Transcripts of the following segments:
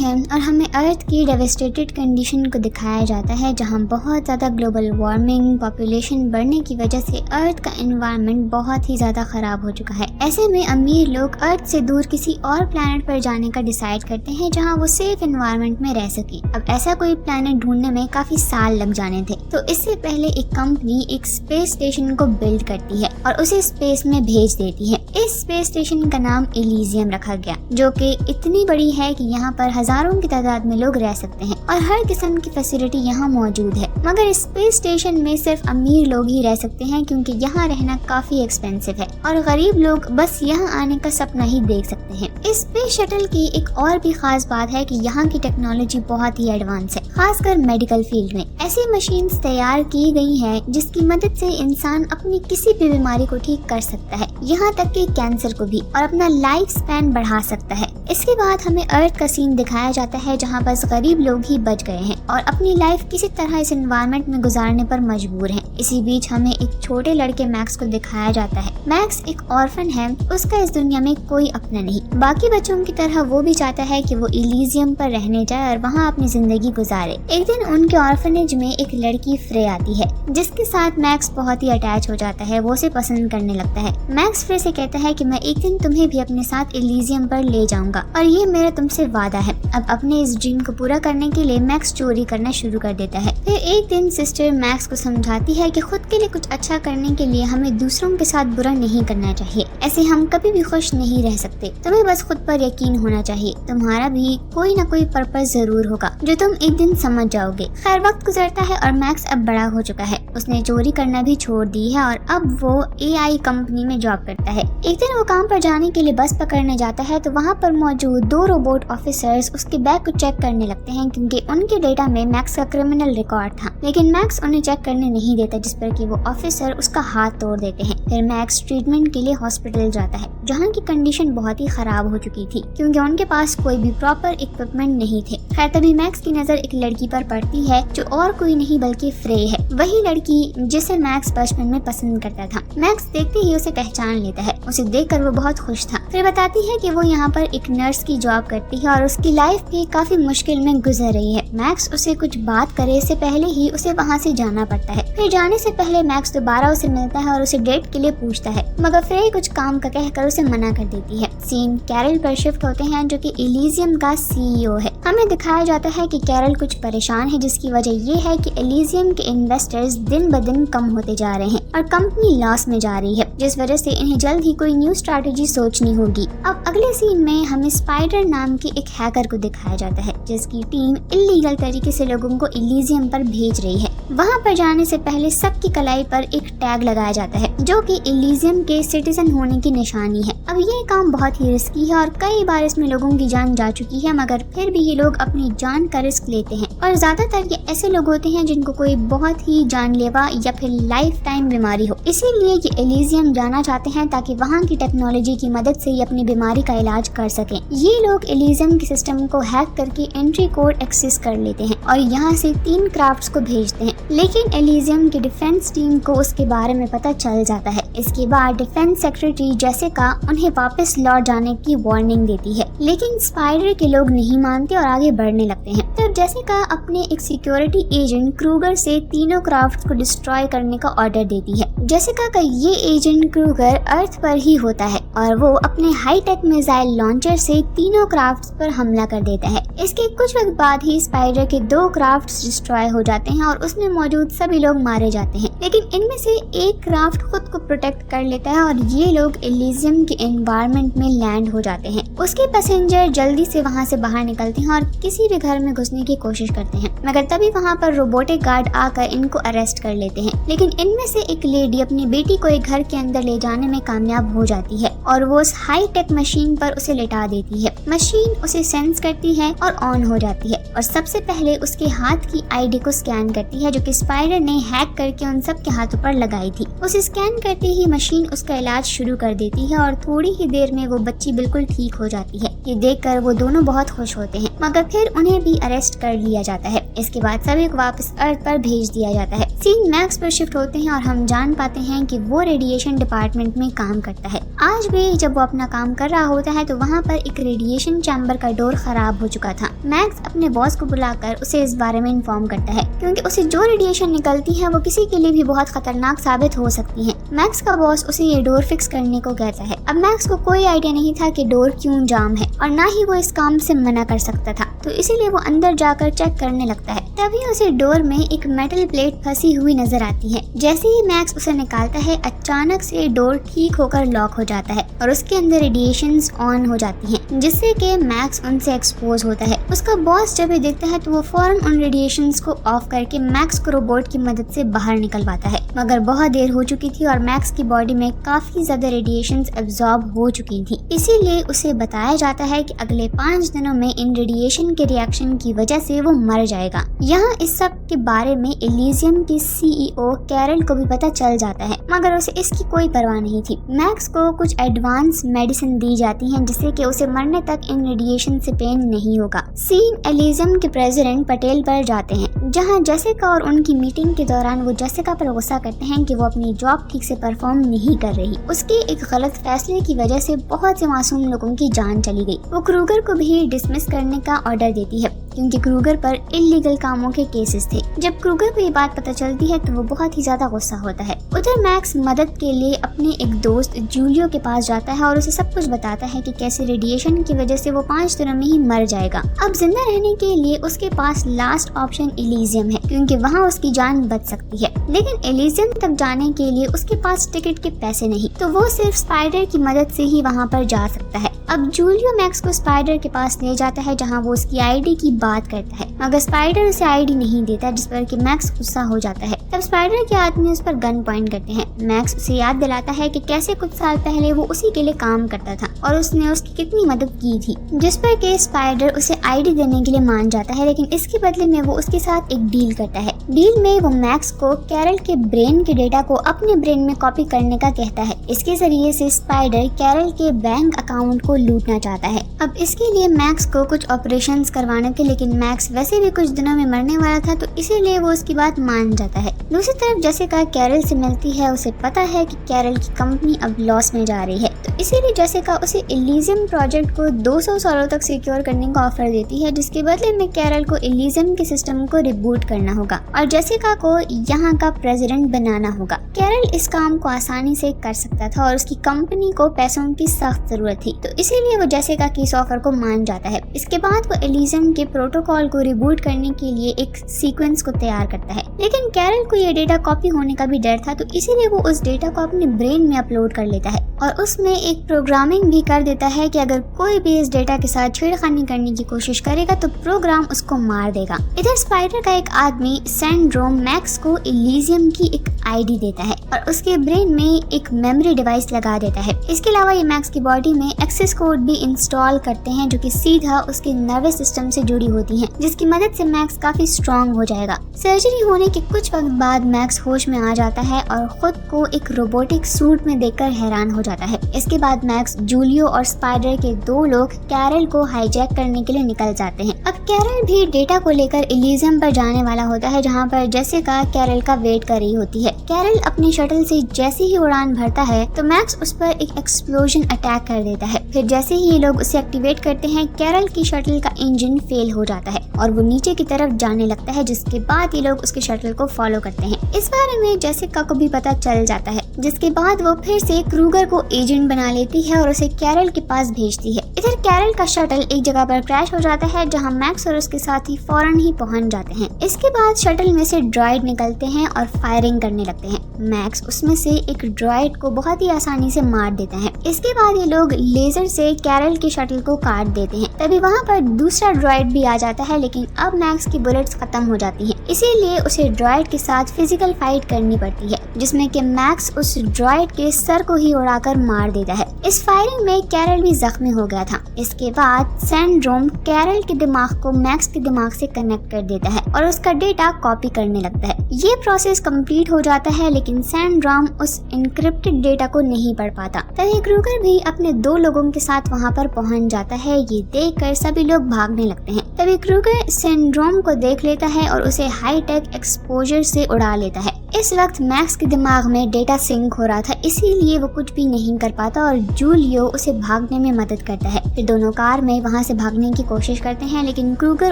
हैं और हमें अर्थ की डेवेस्टेटेड कंडीशन को दिखाया जाता है, जहां बहुत ज़्यादा ग्लोबल वार्मिंग, पॉपुलेशन बढ़ने की वजह से अर्थ का एनवायरनमेंट बहुत ही ज़्यादा ख़राब हो चुका है। ऐसे में अमीर लोग अर्थ से दूर किसी और प्लैनेट पर जाने का डिसाइड करते हैं जहां वो सेफ एनवायरनमेंट में रह सके। अब ऐसा कोई प्लैनेट ढूंढने में काफ़ी साल लग जाने थे, तो इससे पहले एक कंपनी एक स्पेस स्टेशन को बिल्ड करती है और उसे स्पेस में भेज देती है। इस स्पेस स्टेशन का नाम एलिजियम रखा गया, जो कि इतनी बड़ी है कि यहाँ पर हजारों की तादाद में लोग रह सकते हैं और हर किस्म की फैसिलिटी यहाँ मौजूद है। मगर स्पेस स्टेशन में सिर्फ अमीर लोग ही रह सकते हैं, क्योंकि यहाँ रहना काफी एक्सपेंसिव है और गरीब लोग बस यहाँ आने का सपना ही देख सकते हैं। इस स्पेस शटल की एक और भी खास बात है कि यहाँ की टेक्नोलॉजी बहुत ही एडवांस है, खासकर मेडिकल फील्ड में। ऐसी मशीन्स तैयार की गई है जिसकी मदद से इंसान अपनी किसी भी बीमारी को ठीक कर सकता है, यहाँ तक कि कैंसर को भी, और अपना लाइफ स्पैन बढ़ा सकता है। इसके बाद हमें अर्थ का सीन दिखाया जाता है जहाँ बस गरीब लोग ही बच गए हैं और अपनी लाइफ किसी तरह इस एनवायरनमेंट में गुजारने पर मजबूर हैं। इसी बीच हमें एक छोटे लड़के मैक्स को दिखाया जाता है। मैक्स एक ऑर्फन है, उसका इस दुनिया में कोई अपना नहीं। बाकी बच्चों की तरह वो भी चाहता है कि वो इलीजियम पर रहने जाए और वहाँ अपनी जिंदगी गुजारे। एक दिन उनके ऑर्फनेज में एक लड़की फ्रे आती है, जिसके साथ मैक्स बहुत ही अटैच हो जाता है। वो उसे पसंद करने लगता है। मैक्स फ्रे से कहता है कि मैं एक दिन तुम्हें भी अपने साथ इलीजियम पर ले जाऊंगा और ये मेरा तुमसे वादा है। अब अपने इस ड्रीम को पूरा करने के लिए मैक्स चोरी करना शुरू कर देता है। फिर एक दिन सिस्टर मैक्स को समझाती है कि खुद के लिए कुछ अच्छा करने के लिए हमें दूसरों के साथ बुरा नहीं करना चाहिए, ऐसे हम कभी भी खुश नहीं रह सकते। तुम्हें बस खुद पर यकीन होना चाहिए, तुम्हारा भी कोई ना कोई पर्पस जरूर होगा जो तुम एक दिन समझ जाओगे। खैर वक्त गुजरता है और मैक्स अब बड़ा हो चुका है। उसने चोरी करना भी छोड़ दी है और अब वो AI कंपनी में जॉब करता है। एक दिन वो काम पर जाने के लिए बस पकड़ने जाता है तो वहाँ पर मौजूद 2 रोबोट ऑफिसर्स उसके बैग को चेक करने लगते हैं, क्योंकि उनके डेटा में मैक्स का क्रिमिनल रिकॉर्ड था। लेकिन मैक्स उन्हें चेक करने नहीं देता, जिस पर कि वो ऑफिसर उसका हाथ तोड़ देते हैं। फिर मैक्स ट्रीटमेंट के लिए हॉस्पिटल जाता है, जहाँ की कंडीशन बहुत ही खराब हो चुकी थी, क्योंकि उनके पास कोई भी प्रॉपर इक्विपमेंट नहीं थे। खैर तभी मैक्स की नजर एक लड़की पर पड़ती है, जो और कोई नहीं बल्कि फ्रे है, वही लड़की जिसे मैक्स बचपन में पसंद करता था। मैक्स देखते ही उसे पहचान लेता है। उसे देखकर वो बहुत खुश था। फिर बताती है कि वो यहाँ पर एक नर्स की जॉब करती है और उसकी लाइफ भी काफी मुश्किल में गुजर रही है। मैक्स उसे कुछ बात करे से पहले ही उसे वहाँ से जाना पड़ता है। फिर जाने से पहले मैक्स दोबारा उसे मिलता है और उसे डेट के लिए पूछता है, मगर फ्रे कुछ काम का कहकर उसे मना कर देती है। सीन कैरल पर शिफ्ट होते हैं, जो कि एलिजियम का CEO है। हमें दिखाया जाता है कि कैरल कुछ परेशान है, जिसकी वजह ये है कि एलिजियम के इन्वेस्टर्स दिन ब दिन कम होते जा रहे हैं और कंपनी लॉस में जा रही है, जिस वजह से इन्हें जल्द ही कोई न्यू स्ट्रैटेजी सोचनी होगी। अब अगले सीन में हमें स्पाइडर नाम के एक हैकर को दिखाया जाता है, जिसकी टीम इल्लीगल तरीके से लोगों को एलिजियम पर भेज रही है। वहाँ पर जाने से पहले सबकी कलाई पर एक टैग लगाया जाता है, जो कि एलिजियम के सिटीजन होने की निशानी है। अब ये काम बहुत ही रिस्की है और कई बार इसमें लोगों की जान जा चुकी है, मगर फिर भी ये लोग अपनी जान का रिस्क लेते हैं और ज्यादातर ये ऐसे लोग होते हैं जिनको कोई बहुत ही जानलेवा या फिर लाइफ टाइम बीमारी हो। इसीलिए ये एलिजियम जाना चाहते हैं ताकि वहाँ की टेक्नोलॉजी की मदद से ये अपनी बीमारी का इलाज कर सकें। ये लोग एलिजियम के सिस्टम को हैक करके एंट्री कोड एक्सेस कर लेते हैं और यहाँ से 3 क्राफ्ट्स को भेजते हैं, लेकिन एलिजियम की डिफेंस टीम को उसके बारे में पता चल जाता है। इसके बाद डिफेंस सेक्रेटरी जेसिका उन्हें वापस लौट जाने की वार्निंग देती है, लेकिन स्पाइडर के लोग नहीं मानते और आगे बढ़ने लगते हैं। तब जेसिका अपने एक सिक्योरिटी एजेंट क्रूगर से तीनों क्राफ्ट्स को डिस्ट्रॉय करने का ऑर्डर देती है। जेसिका का ये एजेंट क्रूगर अर्थ पर ही होता है और वो अपने हाईटेक मिसाइल लॉन्चर से तीनों क्राफ्ट्स पर हमला कर देता है। इसके कुछ वक्त बाद ही स्पाइडर के 2 क्राफ्ट्स डिस्ट्रॉय हो जाते हैं और उसमें मौजूद सभी लोग मारे जाते हैं, लेकिन इनमें से एक क्राफ्ट खुद को प्रोटेक्ट कर लेता है और ये लोग एलिजियम के एनवायरनमेंट में लैंड हो जाते हैं। उसके पैसेंजर जल्दी से वहाँ से बाहर निकलते हैं और किसी भी घर में घुसने की कोशिश करते हैं, मगर तभी वहाँ पर रोबोटिक गार्ड आकर इनको अरेस्ट कर लेते हैं। लेकिन इनमें से एक लेडी अपनी बेटी को एक घर के अंदर ले जाने में कामयाब हो जाती है और वो उस हाई टेक मशीन पर उसे लेटा देती है। मशीन उसे सेंस करती है और ऑन हो जाती है और सबसे पहले उसके हाथ की आईडी को स्कैन करती है, जो कि स्पाइडर ने हैक करके उन सब के हाथों पर लगाई थी। उसे स्कैन करते ही मशीन उसका इलाज शुरू कर देती है और थोड़ी ही देर में वो बच्ची बिल्कुल ठीक हो जाती है। ये देखकर वो दोनों बहुत खुश होते हैं, मगर फिर उन्हें भी अरेस्ट कर लिया जाता है। इसके बाद सभी को वापस अर्थ पर भेज दिया जाता है। सीन मैक्स पर शिफ्ट होते हैं और हम जान पाते हैं कि वो रेडिएशन डिपार्टमेंट में काम करता है। आज भी जब वो अपना काम कर रहा होता है तो वहाँ पर एक रेडिएशन चैम्बर का डोर खराब हो चुका था। मैक्स अपने बॉस को बुलाकर उसे इस बारे में इन्फॉर्म करता है, क्योंकि उसे जो रेडिएशन निकलती है वो किसी के लिए भी बहुत खतरनाक साबित हो सकती है। मैक्स का बॉस उसे ये डोर फिक्स करने को कहता है। अब मैक्स को कोई आइडिया नहीं था कि डोर क्यों जाम है और ना ही वो इस काम से मना कर सकता था, तो इसीलिए वो अंदर जाकर चेक करने लगता है। तभी उसे डोर में एक मेटल प्लेट फंसी हुई नजर आती है। जैसे ही मैक्स उसे निकालता है, अचानक से डोर ठीक होकर लॉक हो जाता है और उसके अंदर रेडिएशंस ऑन हो जाती हैं, जिससे कि मैक्स उनसे एक्सपोज होता है। उसका बॉस जब ये देखता है तो वो फौरन उन रेडिएशंस को ऑफ करके मैक्स को रोबोट की मदद से बाहर निकलवाता है, मगर बहुत देर हो चुकी थी और मैक्स की बॉडी में काफी ज्यादा रेडिएशंस एब्जॉर्ब हो चुकी थी। इसीलिए उसे बताया जाता है कि अगले 5 दिनों में इन रेडिएशन के रिएक्शन की वजह से वो मर जाएगा। यहाँ इस सब के बारे में एलिजियम की सीईओ कैरल को भी पता चल जाता है, मगर उसे इसकी कोई परवाह नहीं थी। मैक्स को कुछ एडवांस मेडिसिन दी जाती हैं जिससे कि उसे मरने तक इन रेडिएशन से पेन नहीं होगा। सीन एलिजियम के प्रेसिडेंट पटेल पर जाते हैं, जहाँ जेसिका और उनकी मीटिंग के दौरान वो जेसिका पर गुस्सा करते हैं कि वो अपनी जॉब ठीक से परफॉर्म नहीं कर रही। उसके एक गलत फैसले की वजह से बहुत से मासूम लोगों की जान चली गई। वो क्रूगर को भी डिसमिस करने का ऑर्डर देती है, क्योंकि क्रूगर पर इल्लीगल कामों के केसेस थे। जब क्रूगर को ये बात पता चलती है तो वो बहुत ही ज्यादा गुस्सा होता है। उधर मैक्स मदद के लिए अपने एक दोस्त जूलियो के पास जाता है और उसे सब कुछ बताता है कि कैसे रेडिएशन की वजह से वो 5 दिनों में ही मर जाएगा। अब जिंदा रहने के लिए उसके पास लास्ट ऑप्शन एलिजियम है, क्योंकि वहाँ उसकी जान बच सकती है। लेकिन एलिजियम तक जाने के लिए उसके पास टिकट के पैसे नहीं, तो वो सिर्फ स्पाइडर की मदद से ही वहाँ पर जा सकता है। अब जूलियो मैक्स को स्पाइडर के पास ले जाता है, जहाँ वो उसकी आईडी की बात करता है, मगर स्पाइडर उसे आईडी नहीं देता, जिस पर कि मैक्स गुस्सा हो जाता है। तब स्पाइडर के आदमी उस पर गन पॉइंट करते हैं। मैक्स उसे याद दिलाता है कि कैसे कुछ साल पहले वो उसी के लिए काम करता था और उसने उसकी कितनी मदद की थी, जिस पर कि स्पाइडर उसे आईडी देने के लिए मान जाता है। लेकिन इसके बदले में वो उसके साथ एक डील करता है। डील में वो मैक्स को कैरल के ब्रेन के डेटा को अपने ब्रेन में कॉपी करने का कहता है। इसके जरिए से स्पाइडर कैरल के बैंक अकाउंट को लूटना चाहता है। अब इसके लिए मैक्स को कुछ ऑपरेशंस करवाने थे, लेकिन मैक्स वैसे भी कुछ दिनों में मरने वाला था, तो इसीलिए वो उसकी बात मान जाता है। दूसरी तरफ जेसिका कैरल से मिलती है। उसे पता है कि कैरल की कंपनी अब लॉस में जा रही है, तो इसीलिए जेसिका उसे एलिजियम प्रोजेक्ट को 200 सालों तक सिक्योर करने का ऑफर देती है, जिसके बदले में कैरल को एलिजियम के सिस्टम को रिबूट करना होगा और जेसिका को यहाँ का प्रेसिडेंट बनाना होगा। कैरल इस काम को आसानी से कर सकता था और उसकी कंपनी को पैसों की सख्त जरूरत थी, तो इसीलिए वो जेसिका की इस ऑफर को मान जाता है। इसके बाद वो एलिजियम के प्रोटोकॉल को रिबूट करने के लिए एक सीक्वेंस को तैयार करता है। लेकिन कैरल को ये डेटा कॉपी होने का भी डर था, तो इसीलिए वो उस डेटा को अपने ब्रेन में अपलोड कर लेता है और उसमें एक प्रोग्रामिंग भी कर देता है कि अगर कोई भी इस डेटा के साथ छेड़खानी करने की कोशिश करेगा तो प्रोग्राम उसको मार देगा। इधर स्पाइडर का एक आदमी सैंड्रोम मैक्स को एलिजियम की एक आईडी देता है और उसके ब्रेन में एक मेमोरी डिवाइस लगा देता है। इसके अलावा ये मैक्स की बॉडी में एक्सेस कोड भी इंस्टॉल करते हैं, जो कि सीधा उसके नर्वस सिस्टम से जुड़ी होती हैं, जिसकी मदद से मैक्स काफी स्ट्रॉन्ग हो जाएगा। सर्जरी होने के कुछ वक्त बाद मैक्स होश में आ जाता है और खुद को एक रोबोटिक सूट में देखकर हैरान हो जाता है। इसके बाद मैक्स, जूलियो और स्पाइडर के 2 लोग कैरल को हाईजैक करने के लिए निकल जाते हैं। अब कैरल भी डेटा को लेकर एलिजियम पर जाने वाला होता है, जहाँ पर जेसिका कैरल का वेट कर रही होती है। कैरल अपनी शटल से जैसे ही उड़ान भरता है तो मैक्स उस पर एक एक्सप्लोजन अटैक कर देता है। फिर जैसे ही ये लोग उसे एक्टिवेट करते हैं, कैरल की शटल का इंजन फेल हो जाता है और वो नीचे की तरफ जाने लगता है, जिसके बाद ये लोग उसके शटल को फॉलो करते हैं। इस बारे में जेसिका को भी पता चल जाता है, जिसके बाद वो फिर से क्रूगर को एजेंट बना लेती है और उसे कैरल के पास भेजती है। इधर कैरल का शटल एक जगह पर क्रैश हो जाता है, जहां मैक्स और उसके साथी फौरन ही पहुंच जाते हैं। इसके बाद शटल में से ड्रॉइड निकलते हैं और फायरिंग करने लगते हैं। मैक्स उसमें से एक ड्रॉइड को बहुत ही आसानी से मार देता है। इसके बाद ये लोग लेजर से कैरल के शटल को काट देते हैं। तभी वहाँ पर दूसरा ड्रॉइड भी आ जाता है, लेकिन अब मैक्स की बुलेट्स खत्म हो जाती हैं, इसीलिए उसे ड्रॉइड के साथ फिजिकल फाइट करनी पड़ती है, जिसमें कि मैक्स उस ड्रॉइड के सर को ही उड़ाकर मार देता है। इस फायरिंग में कैरल भी जख्मी हो गया था। था। इसके बाद सिंड्रोम कैरल के दिमाग को मैक्स के दिमाग से कनेक्ट कर देता है और उसका डेटा कॉपी करने लगता है। ये प्रोसेस कंप्लीट हो जाता है लेकिन सिंड्रोम उस एन्क्रिप्टेड डेटा को नहीं पढ़ पाता। तभी क्रूगर भी अपने 2 लोगों के साथ वहाँ पर पहुँच जाता है। ये देखकर सभी लोग भागने लगते हैं। तभी क्रूगर सिंड्रोम को देख लेता है और उसे हाईटेक एक्सपोजर से उड़ा लेता है। इस वक्त मैक्स के दिमाग में डेटा सिंक हो रहा था, इसीलिए वो कुछ भी नहीं कर पाता और जूलियो उसे भागने में मदद करता है। फिर दोनों कार में वहाँ से भागने की कोशिश करते हैं लेकिन क्रूगर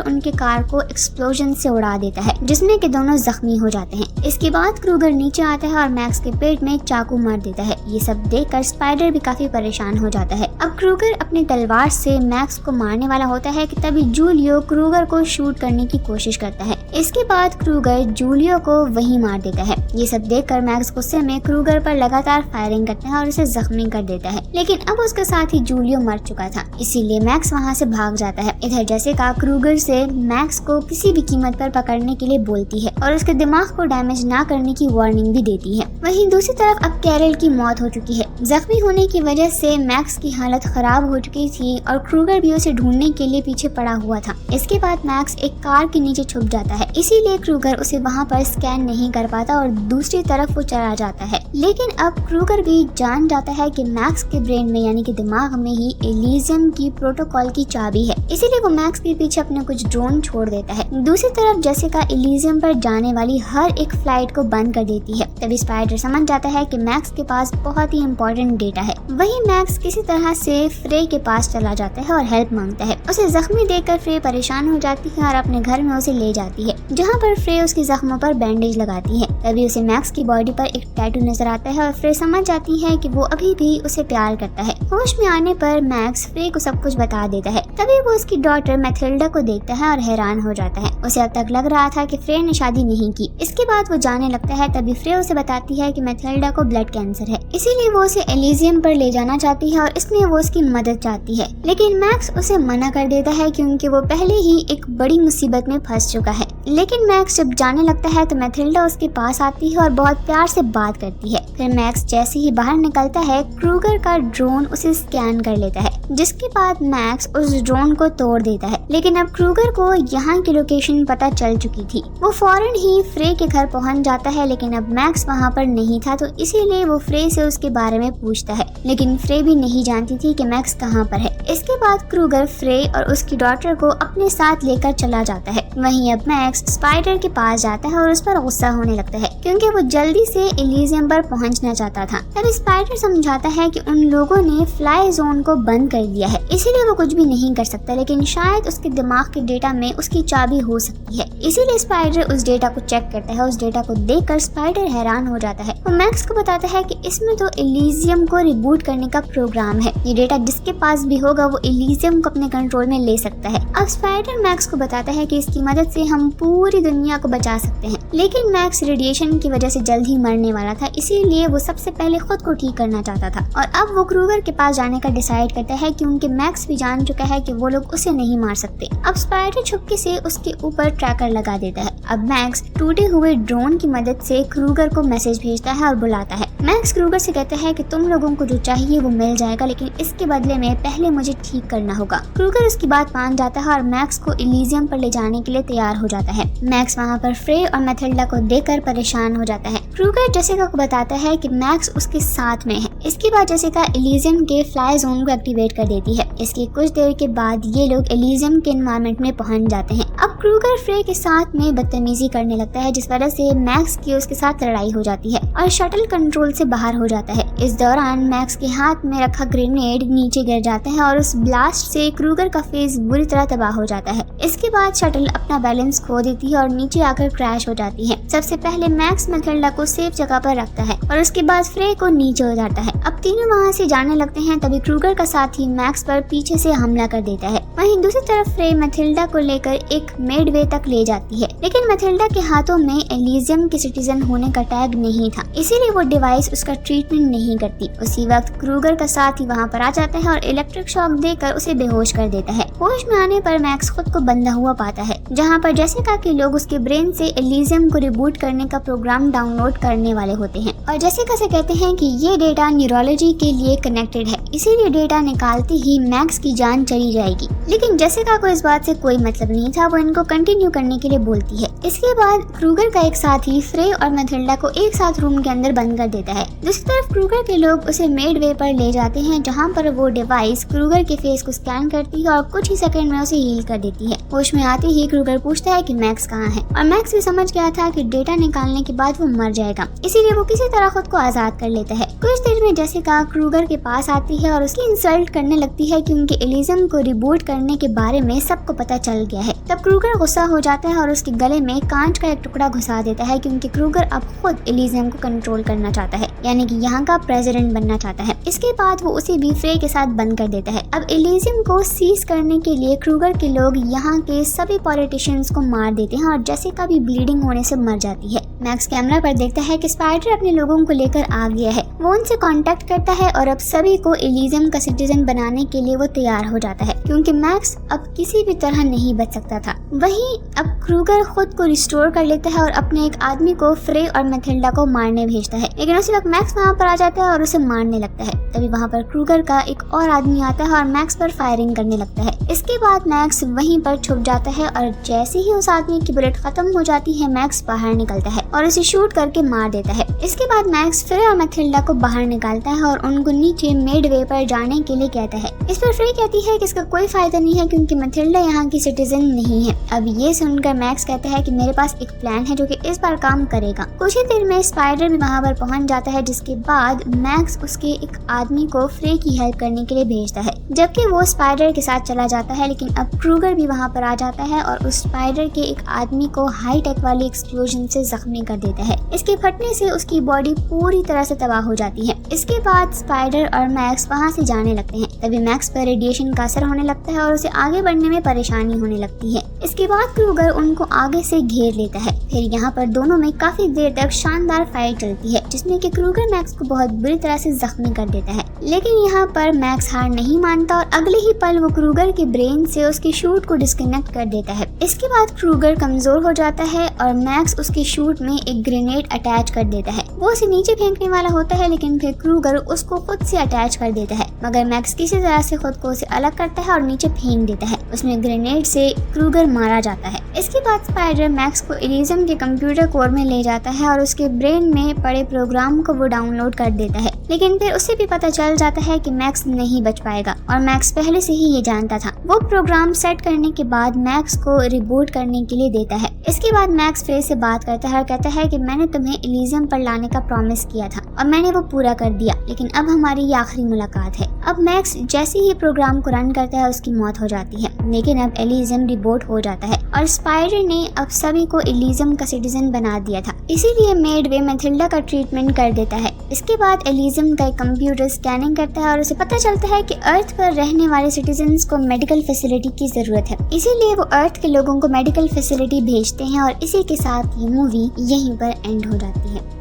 उनके कार को एक्सप्लोजन से उड़ा देता है जिसमें कि दोनों जख्मी हो जाते हैं। इसके बाद क्रूगर नीचे आता है और मैक्स के पेट में चाकू मार देता है। ये सब देखकर स्पाइडर भी काफी परेशान हो जाता है। अब क्रूगर अपनी तलवार से मैक्स को मारने वाला होता है कि तभी जूलियो क्रूगर को शूट करने की कोशिश करता है। इसके बाद क्रूगर जूलियो को वहीं मार देता है। ये सब देखकर मैक्स गुस्से में क्रूगर पर लगातार फायरिंग करता है और उसे जख्मी कर देता है। लेकिन अब उसके साथ ही जूलियो मर चुका था, इसीलिए मैक्स वहाँ से भाग जाता है। इधर जेसिका क्रूगर से मैक्स को किसी भी कीमत पर पकड़ने के लिए बोलती है और उसके दिमाग को डैमेज ना करने की वार्निंग भी देती है। वहीं दूसरी तरफ अब कैरल की मौत हो चुकी है। जख्मी होने की वजह से मैक्स की हालत खराब हो चुकी थी और क्रूगर भी उसे ढूंढने के लिए पीछे पड़ा हुआ था। इसके बाद मैक्स एक कार के नीचे छुप जाता है, इसीलिए क्रूगर उसे वहाँ पर स्कैन नहीं कर पाता और दूसरी तरफ वो चला जाता है। लेकिन अब क्रूगर भी जान जाता है कि मैक्स के ब्रेन में यानी कि दिमाग में ही एलिजियम की प्रोटोकॉल की चाबी है, इसीलिए वो मैक्स के पीछे अपने कुछ ड्रोन छोड़ देता है। दूसरी तरफ जेसिका एलिजियम पर जाने वाली हर एक फ्लाइट को बंद कर देती है। तभी स्पाइडर समझ जाता है कि मैक्स के पास बहुत ही इंपॉर्टेंट डेटा है। वहीं मैक्स किसी तरह से फ्रे के पास चला जाता है और हेल्प मांगता है। उसे जख्मी देखकर फ्रे परेशान हो जाती है और अपने घर में उसे ले जाती है, जहाँ पर फ्रे उसके जख्मों पर बैंडेज लगाती है। तभी उसे मैक्स की बॉडी पर एक टैटू नजर आता है और फ्रे समझ जाती है कि वो अभी भी उसे प्यार करता है। होश में आने पर मैक्स फ्रे को सब कुछ बता देता है। तभी वो उसकी डॉटर मैथिल्डा को देखता है और हैरान हो जाता है। उसे अब तक लग रहा था कि फ्रे ने शादी नहीं की। इसके बाद वो जाने लगता है। तभी फ्रे उसे बताती है कि मैथिल्डा को ब्लड कैंसर है, इसीलिए वो उसे एलिजियम पर ले जाना चाहती है और इसलिए वो उसकी मदद चाहती है। लेकिन मैक्स उसे मना कर देता है क्योंकि वो पहले ही एक बड़ी मुसीबत में फंस चुका है। लेकिन मैक्स जब जाने लगता है तो मैथिल्डा उसके पास आती है और बहुत प्यार से बात करती है। फिर मैक्स जैसे ही बाहर निकलता है, क्रूगर का ड्रोन उसे स्कैन कर लेता है, जिसके बाद मैक्स उस ड्रोन को तोड़ देता है। लेकिन अब क्रूगर को यहाँ की लोकेशन पता चल चुकी थी। वो फौरन ही फ्रे के घर पहुँच जाता है, लेकिन अब मैक्स वहाँ पर नहीं था, तो इसीलिए वो फ्रे से उसके बारे में पूछता है। लेकिन फ्रे भी नहीं जानती थी कि मैक्स कहाँ पर है। इसके बाद क्रूगर फ्रे और उसकी डॉटर को अपने साथ लेकर चला जाता है। वहीं अब मैक्स स्पाइडर के पास जाता है और उस पर गुस्सा होने लगता है क्योंकि वो जल्दी से एलिजियम पर पहुंचना चाहता था। तब स्पाइडर समझाता है कि उन लोगों ने फ्लाई जोन को बंद कर दिया है, इसीलिए वो कुछ भी नहीं कर सकता, लेकिन शायद उसके दिमाग के डेटा में उसकी चाबी हो सकती है। इसीलिए स्पाइडर उस डेटा को चेक करता है। उस डेटा को देखकर स्पाइडर हैरान हो जाता है। वो मैक्स को बताता है कि इसमें तो एलिजियम को रिबूट करने का प्रोग्राम है। ये डेटा जिसके पास भी होगा वो एलिजियम को अपने कंट्रोल में ले सकता है। अब स्पाइडर मैक्स को बताता है कि इसकी मदद से हम पूरी दुनिया को बचा सकते हैं। लेकिन मैक्स रेडिएशन की वजह से जल्द ही मरने वाला था, इसीलिए वो सबसे पहले खुद को ठीक करना चाहता था। और अब वो क्रूगर के पास जाने का डिसाइड करता है क्योंकि मैक्स भी जान चुका है कि वो लोग उसे नहीं मार सकते। अब स्पाइडर छुपके से उसके ऊपर ट्रैकर लगा देता है। अब मैक्स टूटे हुए ड्रोन की मदद से क्रूगर को मैसेज भेजता है और बुलाता है। मैक्स क्रूगर से कहता है कि तुम लोगों को जो चाहिए वो मिल जाएगा, लेकिन इसके बदले में पहले मुझे ठीक करना होगा। क्रूगर उसकी बात मान जाता है और मैक्स को एलिजियम पर ले जाने के लिए तैयार हो जाता है। मैक्स वहाँ पर फ्रे और मैथिल्डा को देखकर परेशान हो जाता है। क्रूगर जेसिका को बताता है कि मैक्स उसके साथ में है। इसके बाद जेसिका एलिजियम के फ्लाई जोन को एक्टिवेट कर देती है। इसके कुछ देर के बाद ये लोग एलिजियम के एनवायरमेंट में पहुंच जाते हैं। अब क्रूगर फ्रे के साथ में बदतमीजी करने लगता है, जिस वजह से मैक्स की उसके साथ लड़ाई हो जाती है और शटल कंट्रोल से बाहर हो जाता है। इस दौरान मैक्स के हाथ में रखा ग्रेनेड नीचे गिर जाता है और उस ब्लास्ट से क्रूगर का फेस बुरी तरह तबाह हो जाता है। इसके बाद शटल अपना बैलेंस खो देती है और नीचे आकर क्रैश हो जाती है। सबसे पहले मैक्स मैथिल्डा को सेफ जगह पर रखता है और उसके बाद फ्रे को नीचे उतारता है। अब तीनों वहाँ से जाने लगते हैं। तभी क्रूगर का साथी मैक्स पर पीछे से हमला कर देता है। वहीं दूसरी तरफ फ्रे मैथिल्डा को लेकर एक मेडवे तक ले जाती है, लेकिन मैथिल्डा के हाथों में एलिजियम के सिटीजन होने का टैग नहीं था, इसीलिए वो डिवाइस उसका ट्रीटमेंट नहीं करती। उसी वक्त क्रूगर का साथी वहाँ पर आ जाता है और इलेक्ट्रिक शॉक देकर उसे बेहोश कर देता है। होश में आने पर मैक्स खुद को बंधा हुआ पाता है। जहाँ पर जेसिका के लोग उसके ब्रेन से एलिजियम को रिबूट करने का प्रोग्राम डाउनलोड करने वाले होते हैं और जेसिका से कहते हैं कि ये डेटा न्यूरोलॉजी के लिए कनेक्टेड है, इसीलिए डेटा निकालते ही मैक्स की जान चली जाएगी। लेकिन जेसिका को इस बात से कोई मतलब नहीं था, वो इनको कंटिन्यू करने के लिए बोलती है। इसके बाद क्रूगर का एक साथी फ्रे और मैथिल्डा को एक साथ रूम के अंदर बंद कर देता है। दूसरी तरफ क्रूगर के लोग उसे मेड वे पर ले जाते हैं, जहाँ पर वो डिवाइस क्रूगर के फेस को स्कैन करती है और कुछ ही सेकंड में उसे हील कर देती है। होश में आते ही क्रूगर पूछता है कि मैक्स कहाँ है और मैक्स भी समझ गया था कि डेटा निकालने के बाद वो मर जाएगा, इसीलिए वो किसी तरह खुद को आजाद कर लेता है। कुछ देर में जेसिका क्रूगर के पास आती है और उसकी इंसल्ट करने लगती है क्योंकि एलिजियम को रिबूट करने के बारे में सबको पता चल गया है। तब क्रूगर गुस्सा हो जाता है और उसके गले में कांच का एक टुकड़ा घुसा देता है क्योंकि क्रूगर अब खुद एलिजियम को कंट्रोल करना चाहता है, यानी कि यहाँ का प्रेसिडेंट बनना चाहता है। इसके बाद वो उसे भी फ्रे के साथ बंद कर देता है। अब एलिजियम को सीज करने के लिए क्रूगर के लोग यहाँ के सभी पॉलिटिशियंस को मार देते हैं और जेसिका भी ब्लीडिंग होने से मर जाती है। मैक्स कैमरा पर देखता है कि स्पाइडर अपने लोगों को लेकर आ गया है। वो उनसे कांटेक्ट करता है और अब सभी को एलिजियम का सिटीजन बनाने के लिए वो तैयार हो जाता है क्योंकि मैक्स अब किसी भी तरह नहीं बच सकता था। वहीं अब क्रूगर खुद को रिस्टोर कर लेता है और अपने एक आदमी को फ्रे और मैथिल्डा को मारने भेजता है, लेकिन उसी वक्त मैक्स वहाँ पर आ जाता है और उसे मारने लगता है। तभी वहाँ पर क्रूगर का एक और आदमी आता है और मैक्स पर फायरिंग करने लगता है। इसके बाद मैक्स वहीं पर छुप जाता है और जैसे ही उस आदमी की बुलेट खत्म हो जाती है, मैक्स बाहर निकलता है और उसे शूट करके मार देता है। इसके बाद मैक्स फ्रे और मैथिल्डा को बाहर निकालता है और उनको नीचे मेड वे पर जाने के लिए कहता है। इस पर फ्रे कहती है कि इसका कोई फायदा नहीं है क्योंकि मैथिल्डा यहाँ की सिटीजन नहीं है। अब ये सुनकर मैक्स कहता है कि मेरे पास एक प्लान है जो कि इस बार काम करेगा। कुछ ही देर में स्पाइडर भी वहाँ पर पहुँच जाता है, जिसके बाद मैक्स उसके एक आदमी को फ्रे की हेल्प करने के लिए भेजता है, जबकि वो स्पाइडर के साथ चला जाता है। लेकिन अब क्रूगर भी वहाँ पर आ जाता है और उस स्पाइडर के एक आदमी को हाई टेक वाली एक्सप्लोजन से जख्मी कर देता है। इसके फटने से उसकी बॉडी पूरी तरह से तबाह हो जाती है। इसके बाद स्पाइडर और मैक्स वहाँ से जाने लगते हैं। तभी मैक्स पर रेडिएशन का असर होने लगता है और उसे आगे बढ़ने में परेशानी होने लगती है। इसके बाद क्रूगर उनको आगे से घेर लेता है। फिर यहाँ पर दोनों में काफी देर तक शानदार फाइट चलती है, जिसमें कि क्रूगर मैक्स को बहुत बुरी तरह से जख्मी कर देता है। लेकिन यहाँ पर मैक्स हार नहीं मानता और अगले ही पल वो क्रूगर के ब्रेन से उसके शूट को डिस्कनेक्ट कर देता है। इसके बाद क्रूगर कमजोर हो जाता है और मैक्स उसके शूट में एक ग्रेनेड अटैच कर देता है। वो उसे नीचे फेंकने वाला होता है, लेकिन फिर क्रूगर उसको खुद से अटैच कर देता है, मगर मैक्स किसी तरह से खुद को उसे अलग करता है और नीचे फेंक देता है। उसमें ग्रेनेड से क्रूगर मारा जाता है। इसके बाद स्पाइडर मैक्स को एलिजियम के कंप्यूटर कोर में ले जाता है और उसके ब्रेन में पड़े प्रोग्राम को वो डाउनलोड कर देता है। लेकिन फिर उसे भी पता चल जाता है कि मैक्स नहीं बच पाएगा और मैक्स पहले से ही ये जानता था। वो प्रोग्राम सेट करने के बाद मैक्स को रिबूट करने के लिए देता है। इसके बाद मैक्स फ्रे से बात करता है और कहता है कि मैंने तुम्हें एलिजियम पर लाने का प्रॉमिस किया था और मैंने वो पूरा कर दिया, लेकिन अब हमारी ये आखिरी मुलाकात है। अब मैक्स जैसे ही प्रोग्राम को रन करता है उसकी मौत हो जाती है, लेकिन अब एलिजियम रिबूट हो जाता है और स्पाइडर ने अब सभी को एलिजियम का सिटीजन बना दिया था, इसीलिए मेड वे मैथिल्डा का ट्रीटमेंट कर देता है। इसके बाद एलिजियम का एक कंप्यूटर स्कैनिंग करता है और उसे पता चलता है कि अर्थ पर रहने वाले सिटीजन्स को मेडिकल फैसिलिटी की जरूरत है, इसीलिए वो अर्थ के लोगों को मेडिकल फैसिलिटी भेजते हैं और इसी के साथ ये मूवी यहीं पर एंड हो जाती है।